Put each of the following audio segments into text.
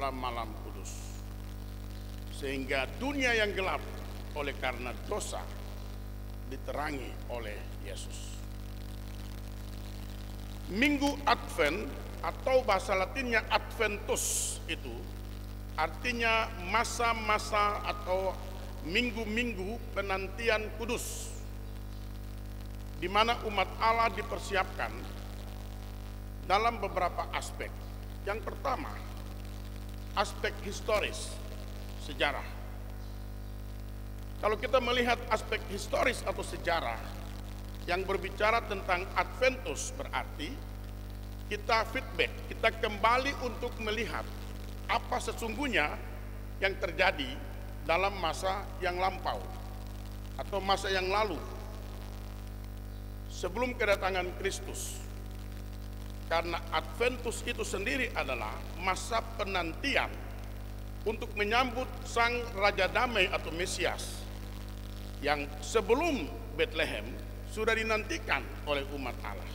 dalam malam kudus, sehingga dunia yang gelap oleh karena dosa diterangi oleh Yesus. Minggu Advent atau bahasa Latinnya Adventus itu artinya masa-masa atau minggu-minggu penantian kudus, di mana umat Allah dipersiapkan dalam beberapa aspek. Yang pertama, aspek historis, sejarah. Kalau kita melihat aspek historis atau sejarah yang berbicara tentang Adventus, berarti kita feedback, kita kembali untuk melihat apa sesungguhnya yang terjadi dalam masa yang lampau atau masa yang lalu sebelum kedatangan Kristus. Karena Adventus itu sendiri adalah masa penantian untuk menyambut Sang Raja Damai atau Mesias yang sebelum Bethlehem sudah dinantikan oleh umat Allah.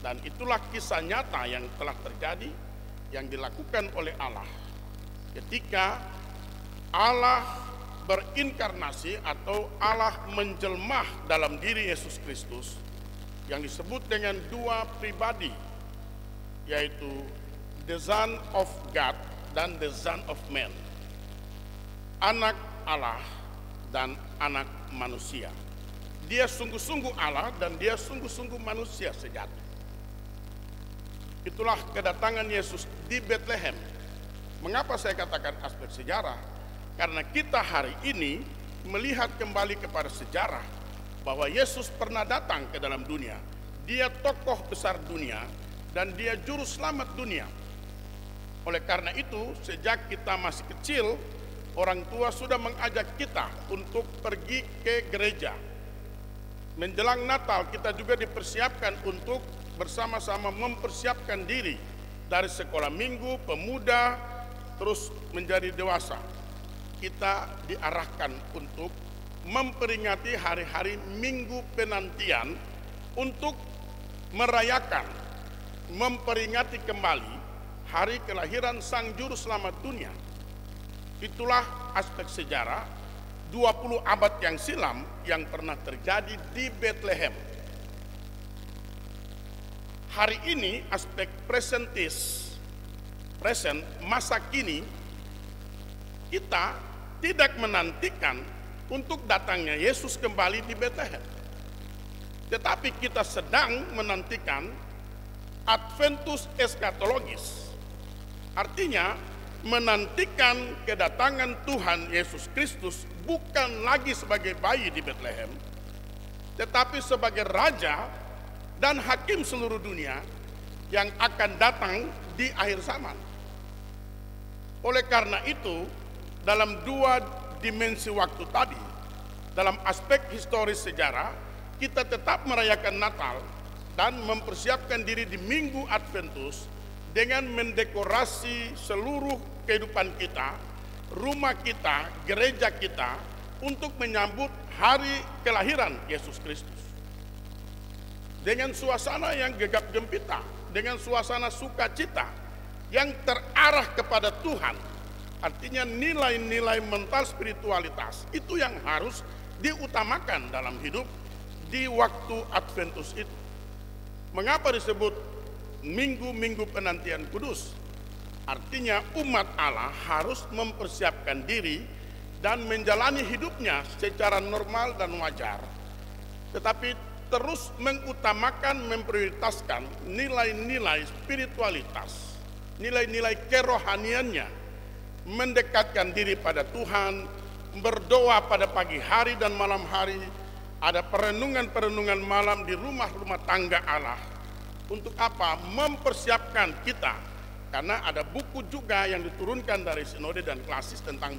Dan itulah kisah nyata yang telah terjadi, yang dilakukan oleh Allah ketika Allah berinkarnasi atau Allah menjelmah dalam diri Yesus Kristus, yang disebut dengan dua pribadi, yaitu the Son of God dan the Son of Man, anak Allah dan anak manusia. Dia sungguh-sungguh Allah dan dia sungguh-sungguh manusia sejati. Itulah kedatangan Yesus di Bethlehem. Mengapa saya katakan aspek sejarah? Karena kita hari ini melihat kembali kepada sejarah bahwa Yesus pernah datang ke dalam dunia. Dia tokoh besar dunia dan dia juru selamat dunia. Oleh karena itu, sejak kita masih kecil, orang tua sudah mengajak kita untuk pergi ke gereja. Menjelang Natal kita juga dipersiapkan untuk bersama-sama mempersiapkan diri dari sekolah minggu, pemuda, terus menjadi dewasa. Kita diarahkan untuk memperingati hari-hari minggu penantian untuk merayakan, memperingati kembali hari kelahiran Sang Juru Selamat dunia. Itulah aspek sejarah 20 abad yang silam yang pernah terjadi di Bethlehem. Hari ini aspek present, masa kini, kita tidak menantikan untuk datangnya Yesus kembali di Bethlehem, tetapi kita sedang menantikan Adventus eschatologis, artinya menantikan kedatangan Tuhan Yesus Kristus bukan lagi sebagai bayi di Bethlehem, tetapi sebagai Raja dan Hakim seluruh dunia yang akan datang di akhir zaman. Oleh karena itu, dalam dua dimensi waktu tadi, dalam aspek historis sejarah, kita tetap merayakan Natal dan mempersiapkan diri di Minggu Adventus dengan mendekorasi seluruh kehidupan kita, rumah kita, gereja kita, untuk menyambut hari kelahiran Yesus Kristus. Dengan suasana yang gegap gempita, dengan suasana sukacita yang terarah kepada Tuhan. Artinya nilai-nilai mental spiritualitas itu yang harus diutamakan dalam hidup di waktu Adventus itu. Mengapa disebut minggu-minggu penantian kudus? Artinya umat Allah harus mempersiapkan diri dan menjalani hidupnya secara normal dan wajar, tetapi terus mengutamakan, memprioritaskan nilai-nilai spiritualitas, nilai-nilai kerohaniannya, mendekatkan diri pada Tuhan, berdoa pada pagi hari dan malam hari, ada perenungan-perenungan malam di rumah-rumah tangga Allah. Untuk apa? Mempersiapkan kita, karena ada buku juga yang diturunkan dari Sinode dan Klasis tentang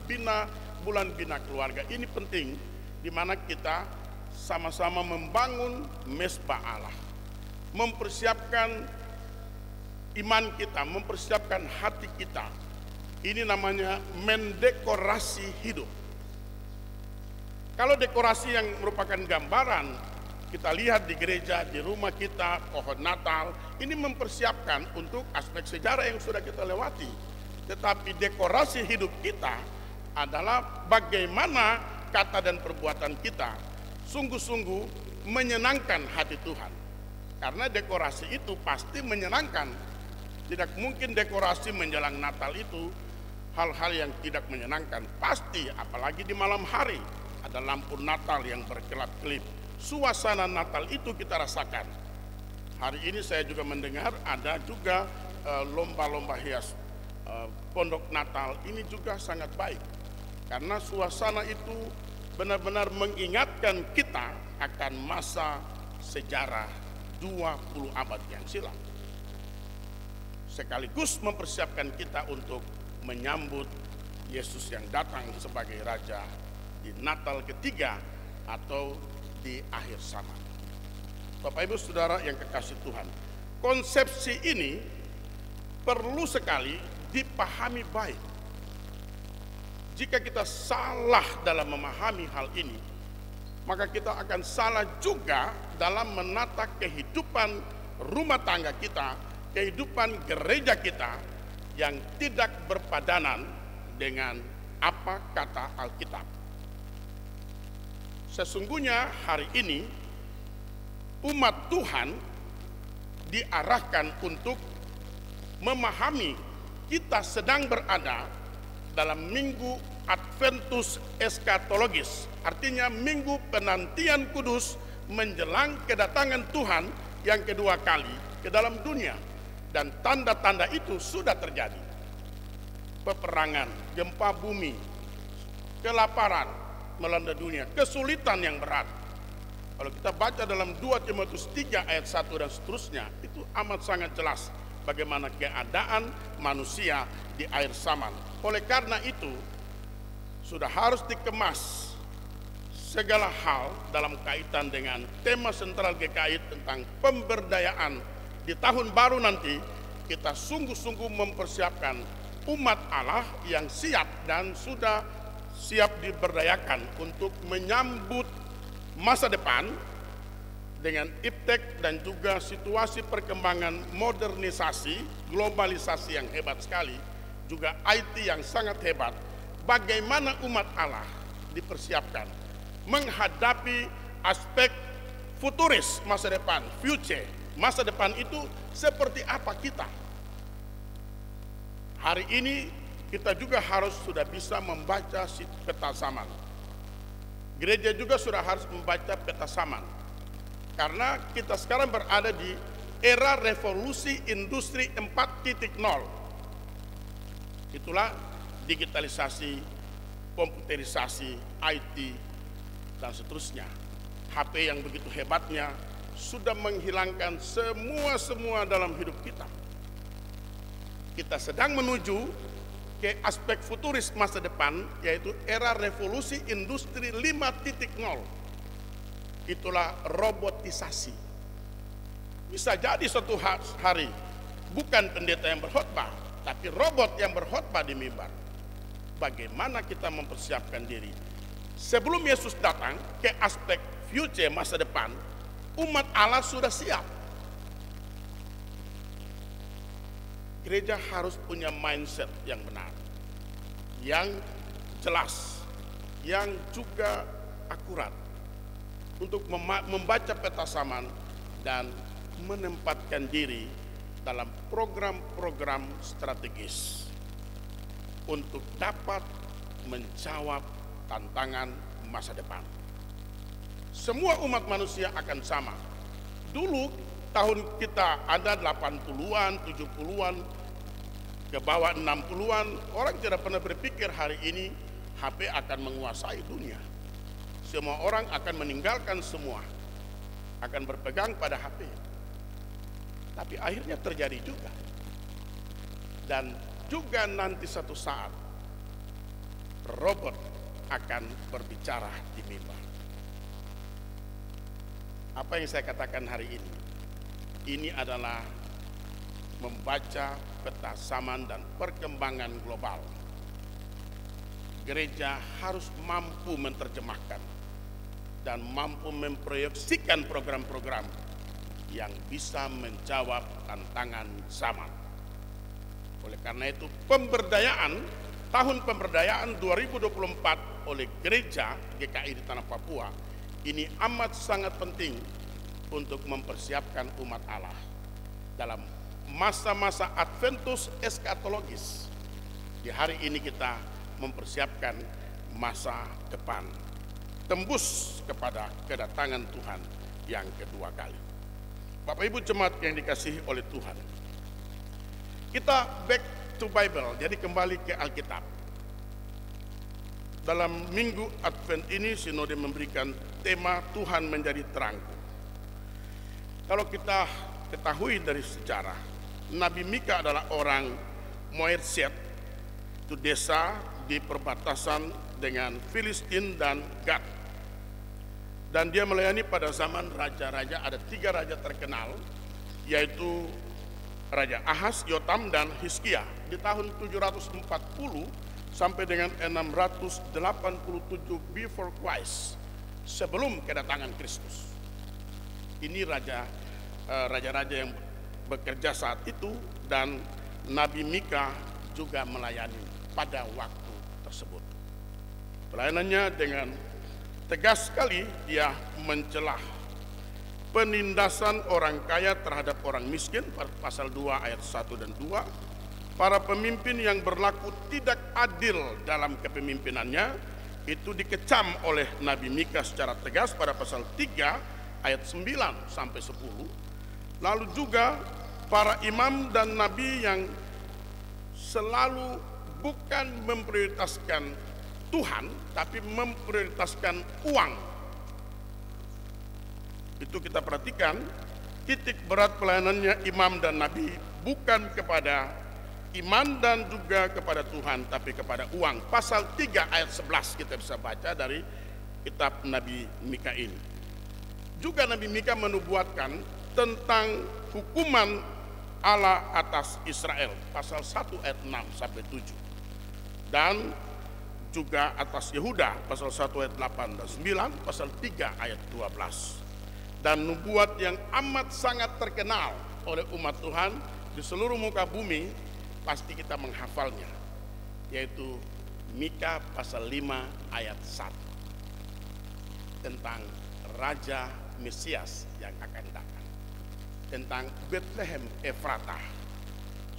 bulan bina keluarga. Ini penting, di mana kita sama-sama membangun mesbah Allah, mempersiapkan iman kita, mempersiapkan hati kita. Ini namanya mendekorasi hidup. Kalau dekorasi yang merupakan gambaran, kita lihat di gereja, di rumah kita, pohon Natal, ini mempersiapkan untuk aspek sejarah yang sudah kita lewati. tetapi dekorasi hidup kita adalah bagaimana kata dan perbuatan kita sungguh-sungguh menyenangkan hati Tuhan. Karena dekorasi itu pasti menyenangkan. Tidak mungkin dekorasi menjelang Natal itu hal-hal yang tidak menyenangkan. Pasti, apalagi di malam hari ada lampu Natal yang berkelap-kelip. Suasana Natal itu kita rasakan. Hari ini saya juga mendengar ada juga lomba-lomba hias pondok Natal. Ini juga sangat baik karena suasana itu benar-benar mengingatkan kita akan masa sejarah 20 abad yang silam, sekaligus mempersiapkan kita untuk menyambut Yesus yang datang sebagai Raja di Natal ketiga atau di akhir zaman. Bapak Ibu Saudara yang kekasih Tuhan, konsepsi ini perlu sekali dipahami baik. Jika kita salah dalam memahami hal ini, maka kita akan salah juga dalam menata kehidupan rumah tangga kita, kehidupan gereja kita yang tidak berpadanan dengan apa kata Alkitab. Sesungguhnya hari ini umat Tuhan diarahkan untuk memahami kita sedang berada dalam minggu Adventus eskatologis, artinya minggu penantian kudus menjelang kedatangan Tuhan yang kedua kali ke dalam dunia. Dan tanda-tanda itu sudah terjadi. Peperangan, gempa bumi, kelaparan melanda dunia, kesulitan yang berat. Kalau kita baca dalam 2 Timotius 3 ayat 1 dan seterusnya, itu amat sangat jelas bagaimana keadaan manusia di akhir zaman. Oleh karena itu, sudah harus dikemas segala hal dalam kaitan dengan tema sentral GKI tentang pemberdayaan. Di tahun baru nanti kita sungguh-sungguh mempersiapkan umat Allah yang siap dan sudah siap diberdayakan untuk menyambut masa depan dengan iptek dan juga situasi perkembangan modernisasi, globalisasi yang hebat sekali, juga IT yang sangat hebat. Bagaimana umat Allah dipersiapkan menghadapi aspek futuris masa depan, future. Masa depan itu seperti apa kita? Hari ini kita juga harus sudah bisa membaca peta zaman. Gereja juga sudah harus membaca peta zaman. Karena kita sekarang berada di era revolusi industri 4.0. Itulah digitalisasi, komputerisasi, IT, dan seterusnya. HP yang begitu hebatnya sudah menghilangkan semua dalam hidup kita. Kita sedang menuju ke aspek futuris masa depan, yaitu era revolusi industri 5.0. Itulah robotisasi. Bisa jadi suatu hari bukan pendeta yang berkhotbah, tapi robot yang berkhotbah di mimbar. Bagaimana kita mempersiapkan diri sebelum Yesus datang ke aspek future masa depan? Umat Allah sudah siap. Gereja harus punya mindset yang benar, yang jelas, yang juga akurat untuk membaca peta zaman dan menempatkan diri dalam program-program strategis untuk dapat menjawab tantangan masa depan. Semua umat manusia akan sama. Dulu tahun kita ada 80-an, 70-an, ke bawah 60-an, orang tidak pernah berpikir hari ini HP akan menguasai dunia. Semua orang akan meninggalkan semua, akan berpegang pada HP. Tapi akhirnya terjadi juga. Dan juga nanti satu saat robot akan berbicara di mimbar. Apa yang saya katakan hari ini adalah membaca peta zaman dan perkembangan global. Gereja harus mampu menerjemahkan dan mampu memproyeksikan program-program yang bisa menjawab tantangan zaman. Oleh karena itu tahun pemberdayaan 2024 oleh gereja GKI di Tanah Papua ini amat sangat penting untuk mempersiapkan umat Allah dalam masa-masa Adventus eskatologis. Di hari ini kita mempersiapkan masa depan, tembus kepada kedatangan Tuhan yang kedua kali. Bapak Ibu jemaat yang dikasihi oleh Tuhan, kita back to Bible, jadi kembali ke Alkitab. Dalam minggu Advent ini Sinode memberikan tema Tuhan menjadi terangku. Kalau kita ketahui dari sejarah, Nabi Mika adalah orang Moerset, itu desa di perbatasan dengan Filistin dan Gad. Dan dia melayani pada zaman raja-raja, ada 3 raja terkenal, yaitu Raja Ahaz, Yotam, dan Hizkia di tahun 740 sampai dengan 687 before Christ, sebelum kedatangan Kristus. Ini raja-raja yang bekerja saat itu, dan Nabi Mika juga melayani pada waktu tersebut. Pelayanannya dengan tegas sekali, dia mencelah penindasan orang kaya terhadap orang miskin, pasal 2 ayat 1 dan 2. Para pemimpin yang berlaku tidak adil dalam kepemimpinannya, itu dikecam oleh Nabi Mika secara tegas pada pasal 3 ayat 9 sampai 10. Lalu juga para imam dan nabi yang selalu bukan memprioritaskan Tuhan, tapi memprioritaskan uang. Itu kita perhatikan, titik berat pelayanannya imam dan nabi bukan kepada iman dan juga kepada Tuhan, tapi kepada uang. Pasal 3 ayat 11 kita bisa baca dari kitab Nabi Mika ini. Juga Nabi Mika menubuatkan tentang hukuman Allah atas Israel, pasal 1 ayat 6 sampai 7. Dan juga atas Yehuda, pasal 1 ayat 8 dan 9, pasal 3 ayat 12. Dan nubuat yang amat sangat terkenal oleh umat Tuhan di seluruh muka bumi, pasti kita menghafalnya, yaitu Mika pasal 5 ayat 1 tentang Raja Mesias yang akan datang, tentang Bethlehem Efratah.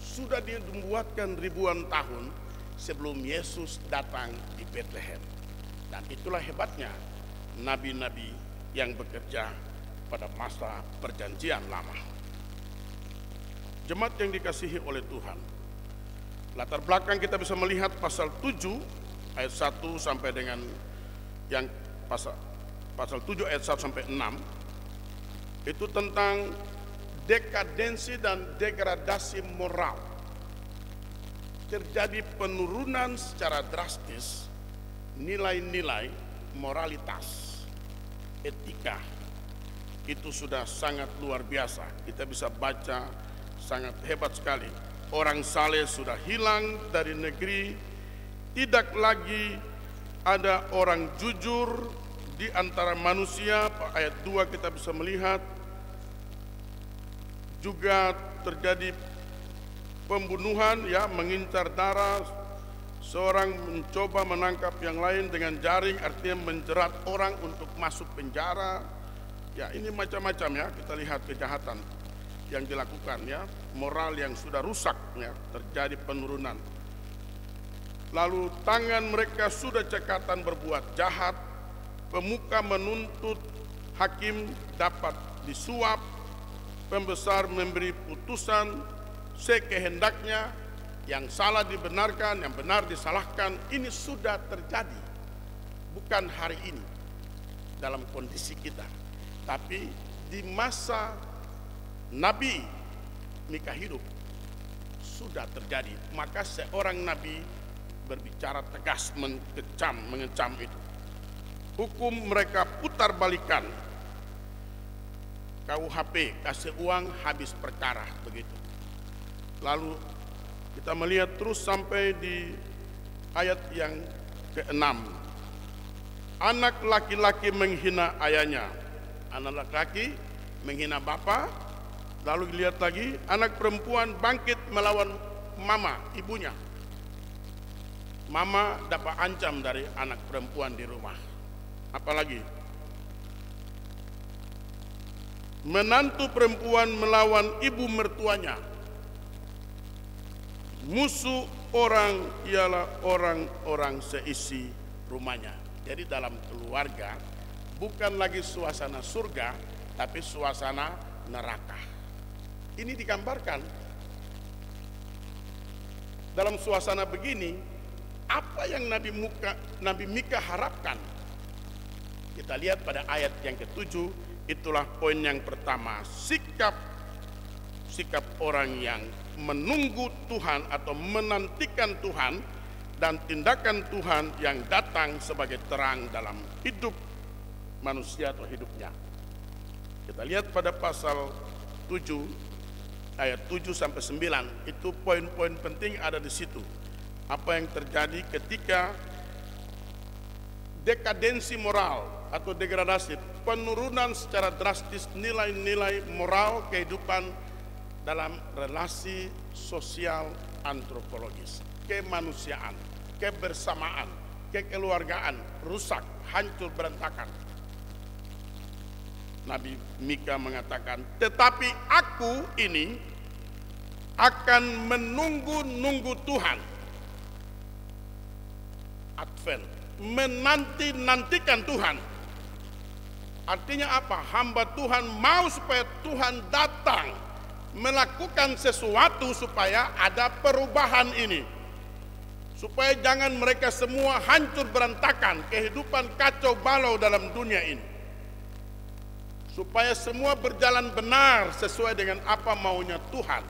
Sudah dibuatkan ribuan tahun sebelum Yesus datang di Bethlehem. Dan itulah hebatnya nabi-nabi yang bekerja pada masa perjanjian lama. Jemaat yang dikasihi oleh Tuhan, latar belakang kita bisa melihat pasal 7 ayat 1 sampai dengan yang pasal 7 ayat 1 sampai 6, itu tentang dekadensi dan degradasi moral. Terjadi penurunan secara drastis nilai-nilai moralitas, etika. Itu sudah sangat luar biasa. Kita bisa baca, sangat hebat sekali. Orang saleh sudah hilang dari negeri. Tidak lagi ada orang jujur di antara manusia. Ayat 2 kita bisa melihat. Juga terjadi pembunuhan, ya, mengincar darah. Seorang mencoba menangkap yang lain dengan jaring, artinya menjerat orang untuk masuk penjara. Ya, ini macam-macam, ya, kita lihat kejahatan yang dilakukan, ya, moral yang sudah rusak, ya, terjadi penurunan. Lalu tangan mereka sudah cekatan berbuat jahat, pemuka menuntut, hakim dapat disuap, pembesar memberi putusan sekehendaknya, yang salah dibenarkan, yang benar disalahkan. Ini sudah terjadi, bukan hari ini dalam kondisi kita, tapi di masa Nabi Mika hidup sudah terjadi. Maka seorang nabi berbicara tegas, mengecam itu. Hukum mereka putar balikan. KUHP, kasih uang habis perkara, begitu. Lalu kita melihat terus sampai di ayat yang ke-6. Anak laki-laki menghina ayahnya, anak laki-laki menghina bapa. Lalu lihat lagi, anak perempuan bangkit melawan mama, ibunya. Mama dapat ancam dari anak perempuan di rumah. Apalagi menantu perempuan melawan ibu mertuanya. Musuh orang ialah orang-orang seisi rumahnya. Jadi dalam keluarga bukan lagi suasana surga, tapi suasana neraka. Ini digambarkan dalam suasana begini. Apa yang Nabi Mika harapkan? Kita lihat pada ayat yang ke-7, itulah poin yang pertama, sikap orang yang menunggu Tuhan atau menantikan Tuhan, dan tindakan Tuhan yang datang sebagai terang dalam hidup manusia atau hidupnya. Kita lihat pada pasal 7 ayat 7 sampai 9, itu poin-poin penting ada di situ. Apa yang terjadi ketika dekadensi moral atau degradasi, penurunan secara drastis nilai-nilai moral kehidupan dalam relasi sosial antropologis, kemanusiaan, kebersamaan, kekeluargaan rusak, hancur, berantakan. Nabi Mika mengatakan, tetapi aku ini akan menunggu-nunggu Tuhan. Advent, menanti-nantikan Tuhan. Artinya apa? Hamba Tuhan mau supaya Tuhan datang melakukan sesuatu supaya ada perubahan ini, supaya jangan mereka semua hancur berantakan, kehidupan kacau balau dalam dunia ini, supaya semua berjalan benar sesuai dengan apa maunya Tuhan.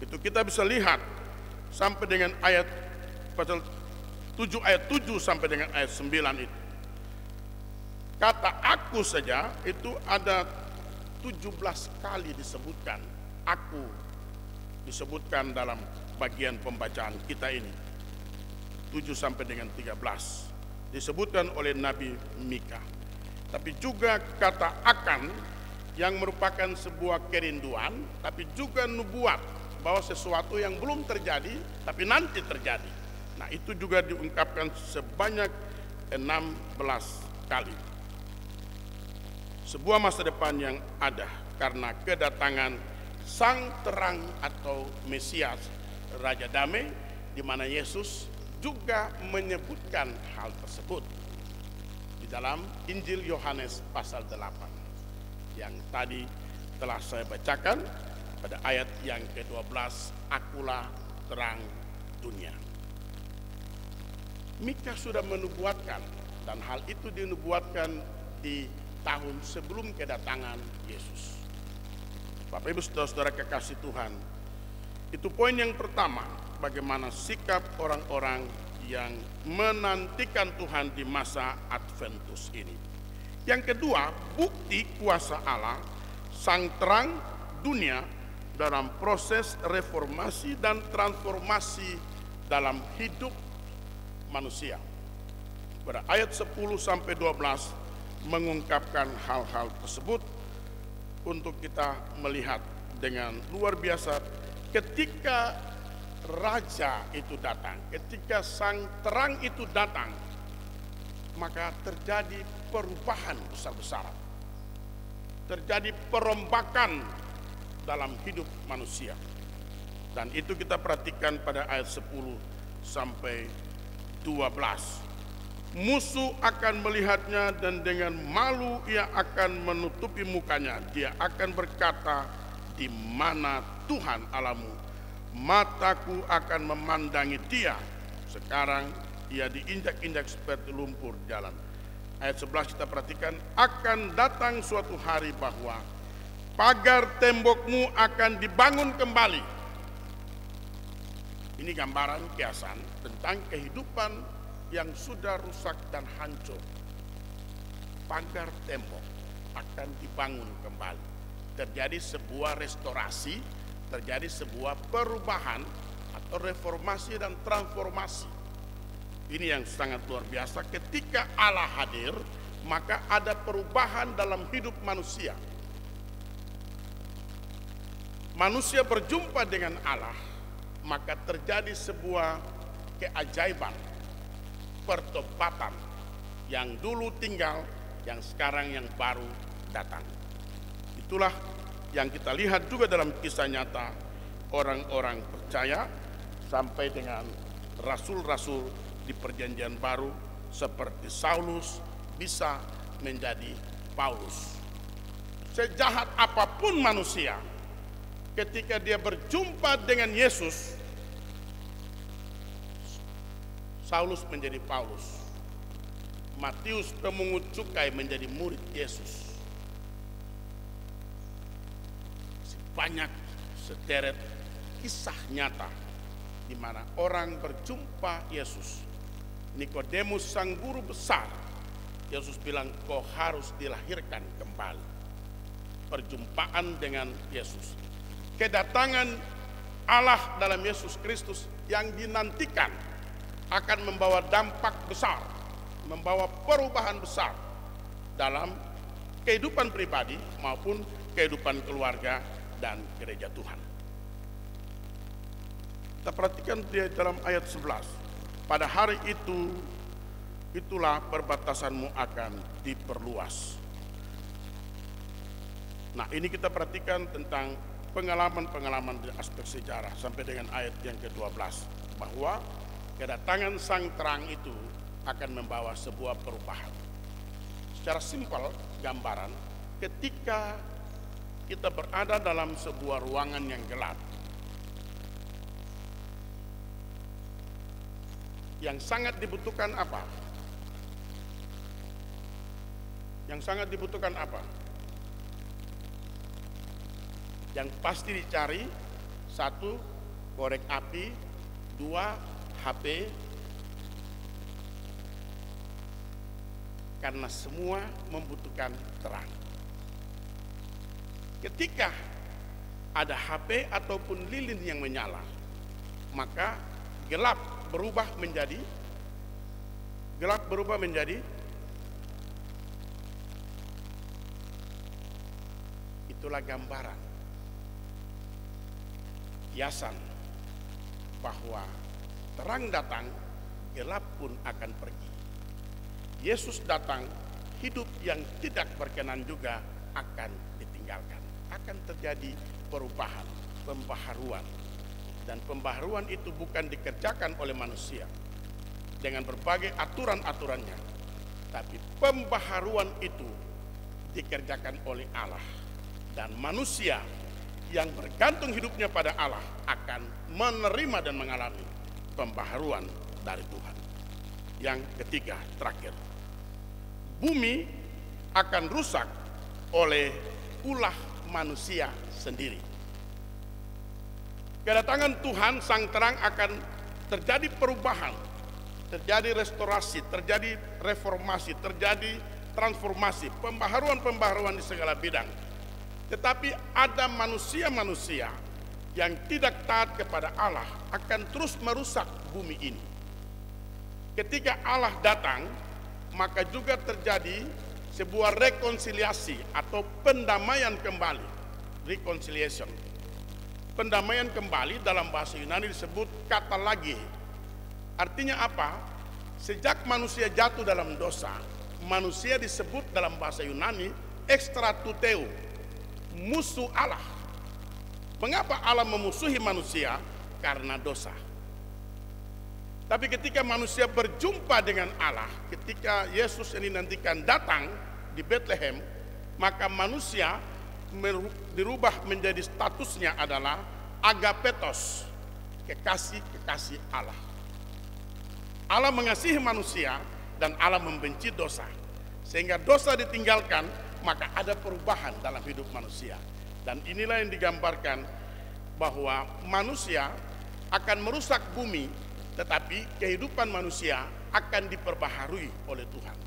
Itu kita bisa lihat sampai dengan ayat pasal 7 ayat 7 sampai dengan ayat 9 itu. Kata aku saja itu ada 17 kali disebutkan. Aku disebutkan dalam bagian pembacaan kita ini. 7 sampai dengan 13 disebutkan oleh Nabi Mika. Tapi juga kata akan yang merupakan sebuah kerinduan, tapi juga nubuat bahwa sesuatu yang belum terjadi tapi nanti terjadi. Nah, itu juga diungkapkan sebanyak 16 kali. Sebuah masa depan yang ada karena kedatangan Sang Terang atau Mesias, Raja Damai, di mana Yesus juga menyebutkan hal tersebut di dalam Injil Yohanes pasal 8 yang tadi telah saya bacakan pada ayat yang ke-12, akulah terang dunia. Mika sudah menubuatkan, dan hal itu dinubuatkan di tahun sebelum kedatangan Yesus. Bapak Ibu saudara-saudara kekasih Tuhan, itu poin yang pertama, bagaimana sikap orang-orang yang menantikan Tuhan di masa Adventus ini. Yang kedua, bukti kuasa Allah, Sang Terang dunia dalam proses reformasi dan transformasi dalam hidup manusia. Pada ayat 10 sampai 12 mengungkapkan hal-hal tersebut untuk kita melihat dengan luar biasa. Ketika raja itu datang, ketika Sang Terang itu datang, maka terjadi perubahan besar-besaran, terjadi perombakan dalam hidup manusia. Dan itu kita perhatikan pada ayat 10 sampai 12. Musuh akan melihatnya dan dengan malu ia akan menutupi mukanya. Dia akan berkata, di mana Tuhan Allahmu? Mataku akan memandangi dia. Sekarang ia diinjak-injak seperti lumpur jalan. Ayat 11 kita perhatikan, akan datang suatu hari bahwa pagar tembokmu akan dibangun kembali. Ini gambaran kiasan tentang kehidupan yang sudah rusak dan hancur. Pagar tembok akan dibangun kembali. Terjadi sebuah restorasi, terjadi sebuah perubahan atau reformasi dan transformasi. Ini yang sangat luar biasa. Ketika Allah hadir, maka ada perubahan dalam hidup manusia. Manusia berjumpa dengan Allah maka terjadi sebuah keajaiban, pertobatan yang dulu tinggal, yang sekarang yang baru datang. Itulah yang kita lihat juga dalam kisah nyata orang-orang percaya sampai dengan rasul-rasul di perjanjian baru seperti Saulus bisa menjadi Paulus. Sejahat apapun manusia, ketika dia berjumpa dengan Yesus, Saulus menjadi Paulus. Matius pemungut cukai menjadi murid Yesus. Banyak sederet kisah nyata di mana orang berjumpa Yesus. Nikodemus sang guru besar, Yesus bilang kau harus dilahirkan kembali. Perjumpaan dengan Yesus, kedatangan Allah dalam Yesus Kristus yang dinantikan akan membawa dampak besar, membawa perubahan besar dalam kehidupan pribadi maupun kehidupan keluarga dan gereja Tuhan. Kita perhatikan di dalam ayat 11. Pada hari itu, itulah perbatasanmu akan diperluas. Nah, ini kita perhatikan tentang pengalaman-pengalaman di aspek sejarah sampai dengan ayat yang ke-12, bahwa kedatangan sang terang itu akan membawa sebuah perubahan. Secara simpel gambaran, ketika kita berada dalam sebuah ruangan yang gelap, yang sangat dibutuhkan apa? Yang sangat dibutuhkan apa? Yang pasti dicari, satu, korek api, dua, HP, karena semua membutuhkan terang. Ketika ada HP ataupun lilin yang menyala, maka gelap berubah menjadi itulah gambaran, hiasan bahwa terang datang, gelap pun akan pergi. Yesus datang, hidup yang tidak berkenan juga akan ditinggalkan. Akan terjadi perubahan, pembaharuan. Dan pembaharuan itu bukan dikerjakan oleh manusia dengan berbagai aturan-aturannya, tapi pembaharuan itu dikerjakan oleh Allah. Dan manusia yang bergantung hidupnya pada Allah akan menerima dan mengalami pembaharuan dari Tuhan. Yang ketiga, terakhir, bumi akan rusak oleh ulah manusia sendiri. Kedatangan Tuhan sang terang akan terjadi perubahan, terjadi restorasi, terjadi reformasi, terjadi transformasi, pembaharuan-pembaharuan di segala bidang. Tetapi ada manusia-manusia yang tidak taat kepada Allah akan terus merusak bumi ini. Ketika Allah datang, maka juga terjadi sebuah rekonsiliasi atau pendamaian kembali, reconciliation. Pendamaian kembali dalam bahasa Yunani disebut kata lagi. Artinya apa? Sejak manusia jatuh dalam dosa, manusia disebut dalam bahasa Yunani ekstratuteu, musuh Allah. Mengapa Allah memusuhi manusia? Karena dosa. Tapi ketika manusia berjumpa dengan Allah, ketika Yesus yang dinantikan datang di Bethlehem, maka manusia dirubah menjadi statusnya adalah agapetos, kekasih-kekasih Allah. Allah mengasihi manusia dan Allah membenci dosa. Sehingga dosa ditinggalkan, maka ada perubahan dalam hidup manusia. Dan inilah yang digambarkan bahwa manusia akan merusak bumi, tetapi kehidupan manusia akan diperbaharui oleh Tuhan.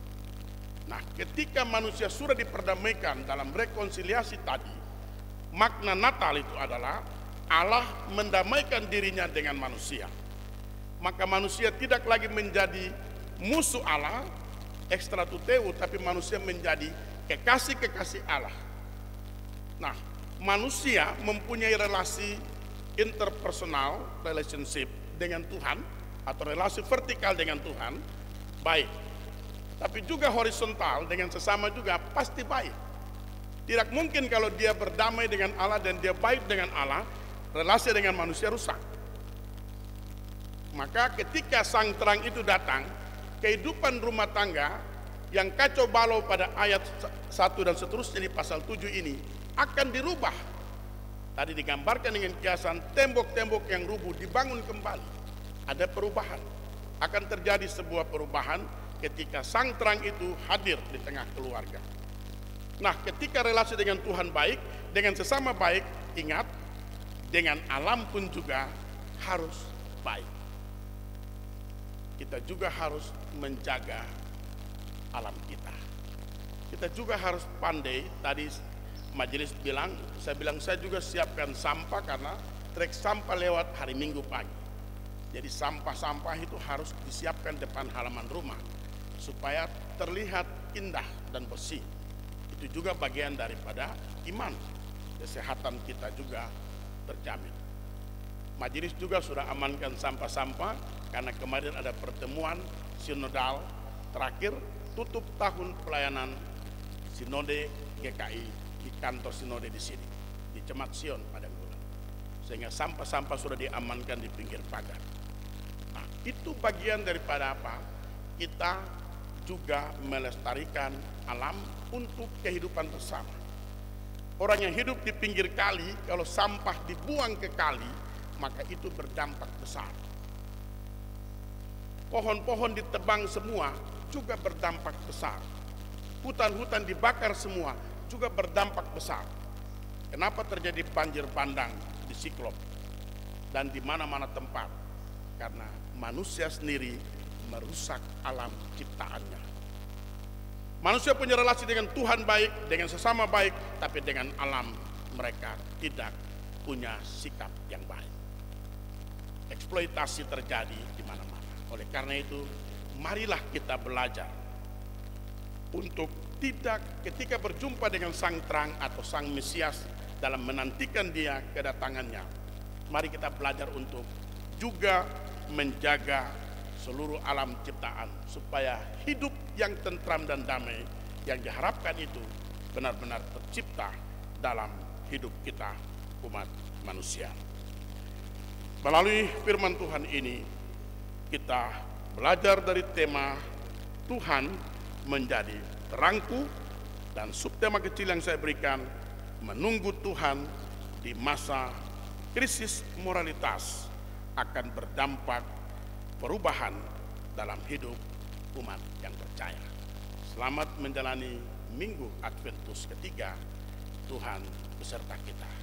Nah, ketika manusia sudah diperdamaikan dalam rekonsiliasi tadi, makna Natal itu adalah Allah mendamaikan dirinya dengan manusia. Maka manusia tidak lagi menjadi musuh Allah, ekstratuteu, tapi manusia menjadi kekasih-kekasih Allah. Nah, manusia mempunyai relasi interpersonal relationship dengan Tuhan atau relasi vertikal dengan Tuhan baik, tapi juga horizontal dengan sesama juga pasti baik. Tidak mungkin kalau dia berdamai dengan Allah dan dia baik dengan Allah, relasi dengan manusia rusak. Maka ketika sang terang itu datang, kehidupan rumah tangga yang kacau balau pada ayat 1 dan seterusnya di pasal 7 ini akan dirubah. Tadi digambarkan dengan kiasan tembok-tembok yang rubuh dibangun kembali. Ada perubahan. Akan terjadi sebuah perubahan ketika sang terang itu hadir di tengah keluarga. Nah, ketika relasi dengan Tuhan baik, dengan sesama baik, ingat, dengan alam pun juga harus baik. Kita juga harus menjaga alam kita. Kita juga harus pandai. Tadi majelis bilang, saya juga siapkan sampah karena trek sampah lewat hari Minggu pagi. Jadi sampah-sampah itu harus disiapkan depan halaman rumah supaya terlihat indah dan bersih. Itu juga bagian daripada iman. Kesehatan kita juga terjamin. Majelis juga sudah amankan sampah-sampah karena kemarin ada pertemuan sinodal terakhir tutup tahun pelayanan Sinode GKI di kantor Sinode di sini, di Cemat Sion Padang Gula. Sehingga sampah-sampah sudah diamankan di pinggir pagar. Nah, itu bagian daripada apa? Kita juga melestarikan alam untuk kehidupan bersama. Orang yang hidup di pinggir kali, kalau sampah dibuang ke kali, maka itu berdampak besar. Pohon-pohon ditebang semua juga berdampak besar. Hutan-hutan dibakar semua juga berdampak besar. Kenapa terjadi banjir bandang di Siklop dan di mana-mana tempat? Karena manusia sendiri merusak alam ciptaannya. Manusia punya relasi dengan Tuhan baik, dengan sesama baik, tapi dengan alam mereka tidak punya sikap yang baik. Eksploitasi terjadi di mana-mana. Oleh karena itu, marilah kita belajar untuk tidak ketika berjumpa dengan sang terang atau sang Mesias dalam menantikan dia kedatangannya. Mari kita belajar untuk juga menjaga seluruh alam ciptaan supaya hidup yang tentram dan damai yang diharapkan itu benar-benar tercipta dalam hidup kita umat manusia. Melalui firman Tuhan ini kita belajar dari tema Tuhan menjadi terangku, dan subtema kecil yang saya berikan menunggu Tuhan di masa krisis moralitas akan berdampak perubahan dalam hidup umat yang percaya. Selamat menjalani Minggu Adventus ketiga. Tuhan beserta kita.